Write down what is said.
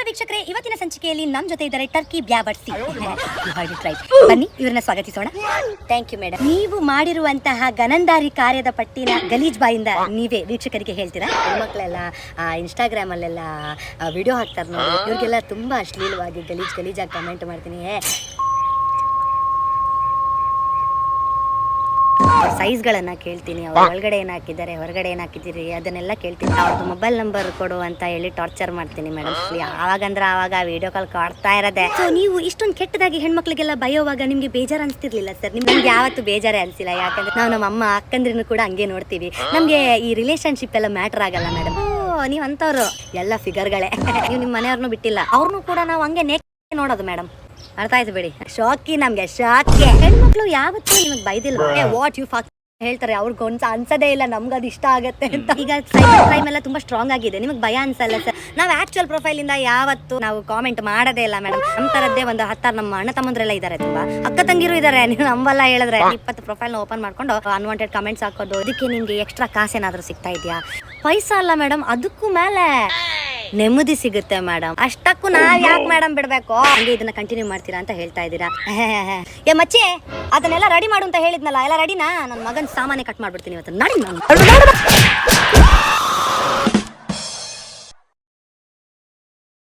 ವೀಕ್ಷಕರೇ, ಇವತ್ತಿನ ಸಂಚಿಕೆಯಲ್ಲಿ ನಮ್ಮ ಜೊತೆ ಇದ್ದಾರೆ ಟರ್ಕಿ ಬ್ಯಾಬರ್ಸಿ. ಬನ್ನಿ ಇವ್ರನ್ನ ಸ್ವಾಗತಿಸೋಣ. Thank you madam. ನೀವು ಮಾಡಿರುವಂತಹ ಗನಂದಾರಿ ಕಾರ್ಯದ ಪಟ್ಟಿನ ಗಲೀಜ್ ಬಾಯಿಂದ ನೀವೇ ವೀಕ್ಷಕರಿಗೆ ಹೇಳ್ತೀರಾ? ಹೆಣ್ಮಕ್ಳೆಲ್ಲ ಇನ್ಸ್ಟಾಗ್ರಾಮ್ ಅಲ್ಲೆಲ್ಲ ವಿಡಿಯೋ ಹಾಕ್ತಾರೆ ನೋಡಿ, ಇವ್ರಿಗೆಲ್ಲ ತುಂಬಾ ಅಶ್ಲೀಲವಾಗಿ ಗಲೀಜಾಗಿ ಕಮೆಂಟ್ ಮಾಡ್ತೀನಿ. ಸೈಜ್ಗಳನ್ನ ಕೇಳ್ತೀನಿ, ಅವ್ರ ಒಳಗಡೆ ಏನು ಹಾಕಿದ್ದಾರೆ, ಹೊರಗಡೆ ಏನು ಹಾಕಿದ್ದೀರಿ ಅದನ್ನೆಲ್ಲ ಕೇಳ್ತೀನಿ. ಅವ್ರದ್ದು ಮೊಬೈಲ್ ನಂಬರ್ ಕೊಡು ಅಂತ ಹೇಳಿ ಟಾರ್ಚರ್ ಮಾಡ್ತೀನಿ ಮೇಡಮ್. ಆವಾಗಂದ್ರೆ ಆವಾಗ ವಿಡಿಯೋ ಕಾಲ್ ಕಾಡ್ತಾ ಇರೋದೆ. ಸೊ ನೀವು ಇಷ್ಟೊಂದು ಕೆಟ್ಟದಾಗಿ ಹೆಣ್ಮಕ್ಳಿಗೆಲ್ಲ ಬಯೋವಾಗ ನಿಮ್ಗೆ ಬೇಜಾರು ಅನಿಸ್ತಿರ್ಲಿಲ್ಲ ಸರ್? ನಿಮ್ಗೆ ಯಾವತ್ತು ಬೇಜಾರೇ ಅನಿಸಿಲ್ಲ? ಯಾಕಂದ್ರೆ ನಾವು ನಮ್ಮ ಅಮ್ಮ ಅಕ್ಕಂದ್ರನ್ನು ಕೂಡ ಹಂಗೆ ನೋಡ್ತೀವಿ. ನಮಗೆ ಈ ರಿಲೇಶನ್ಶಿಪ್ ಎಲ್ಲ ಮ್ಯಾಟರ್ ಆಗಲ್ಲ ಮೇಡಮ್. ನೀವು ಅಂತವ್ರು ಎಲ್ಲ ಫಿಗರ್ಗಳೇ. ನೀವು ನಿಮ್ಮ ಮನೆಯವ್ರನ್ನೂ ಬಿಟ್ಟಿಲ್ಲ, ಅವ್ರನ್ನೂ ಕೂಡ ನಾವು ಹಂಗೆ ನೋಡೋದು ಮೇಡಮ್. ಅರ್ಥ ಆಯ್ತು ಬಿಡಿ. ಶಾಕಿ ನಮ್ಗೆ ಶಾಕಿ. ಹೆಣ್ಮಕ್ಳು ಯಾವತ್ತೂ ನಿಮಗೆ ಬೈದಿಲ್ಲ. ವಾಟ್ ಯು ಫಾಕ್ ಹೇಳ್ತಾರೆ, ಅವ್ರಿಗೆ ಅನ್ಸದೇ ಇಲ್ಲ ನಮ್ಗೆ ಅದು ಇಷ್ಟ ಆಗುತ್ತೆ ಅಂತ. ಈಗ ಸೈಬರ್ ಕ್ರೈಮ್ ಎಲ್ಲ ತುಂಬಾ ಸ್ಟ್ರಾಂಗ್ ಆಗಿದೆ, ನಿಮಗೆ ಭಯ ಅನ್ಸಲ್ಲ ಸರ್? ನಾವು ಆಕ್ಚುಯಲ್ ಪ್ರೊಫೈಲ್ ಇಂದ ಯಾವತ್ತು ನಾವು ಕಾಮೆಂಟ್ ಮಾಡೋದೇ ಇಲ್ಲ ಮೇಡಮ್. ನಮ್ಮ ತರದ್ದೇ ಒಂದು 10 ನಮ್ಮ ಅಣ್ಣ ತಮ್ಮಂದ್ರೆಲ್ಲ ಇದ್ದಾರೆ, ತುಂಬಾ ಅಕ್ಕ ತಂಗಿರು ಇದ್ದಾರೆ. ನೀವು ನಂಬಲ್ಲ ಹೇಳಿದ್ರೆ 20 ಪ್ರೊಫೈಲ್ ನ ಓಪನ್ ಮಾಡ್ಕೊಂಡು ಅನ್ವಾಂಟೆಡ್ ಕಮೆಂಟ್ಸ್ ಹಾಕೋದು. ಅದಕ್ಕೆ ನಿಮ್ಗೆ ಎಕ್ಸ್ಟ್ರಾ ಕಾಸೇನಾದ್ರೂ ಸಿಗ್ತಾ ಇದೆಯಾ? ಪೈಸಾ ಅಲ್ಲ ಮೇಡಮ್, ಅದಕ್ಕೂ ಮೇಲೆ ನೆಮ್ಮದಿ ಸಿಗುತ್ತೆ ಮೇಡಮ್. ಅಷ್ಟಕ್ಕೂ ನಾವ್ ಯಾಕೆ ಮೇಡಮ್ ಬಿಡ್ಬೇಕು? ಹಂಗೆ ಇದನ್ನ ಕಂಟಿನ್ಯೂ ಮಾಡ್ತೀರಾ ಅಂತ ಹೇಳ್ತಾ ಇದ್ದೀರಾ? ಏ ಮಚ್ಚಿ, ಅದನ್ನೆಲ್ಲ ರೆಡಿ ಮಾಡು ಅಂತ ಹೇಳಿದ್ನಲ್ಲ, ಎಲ್ಲ ರೆಡಿನಾ? ನನ್ನ ಮಗನ್ ಸಾಮಾನ್ಯ ಕಟ್ ಮಾಡ್ಬಿಡ್ತೀನಿ ಇವತ್ತು. ನಡಿ ನಾನು